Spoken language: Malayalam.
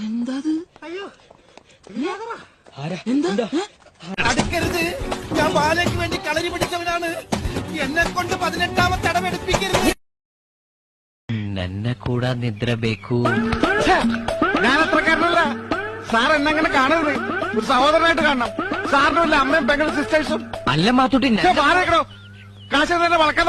എന്താ അയ്യോ എന്താ അടുക്കരുത്. ഞാൻ ബാലയ്ക്ക് വേണ്ടി കളരി പിടിച്ചവനാണ്. എന്നെ കൊണ്ട് 18ാമത്തെ അടവെടുപ്പിക്കരുത്. ನನ್ನ ಕೂಡ ನಿದ್ರೆ ಬೇಕು. ഞാൻ അത്രക്കാരനല്ല സാർ. എന്നെങ്ങനെ കാണരുത്. ഒരു സഹോദരനായിട്ട് കാണണം. സാറിനും ഇല്ല അമ്മയും പെങ്ങളും സിസ്റ്റേഴ്സും. അല്ല മാത്തൂട്ടി ബാലക്കണോ കാശ് തന്നെ വളക്കാൻ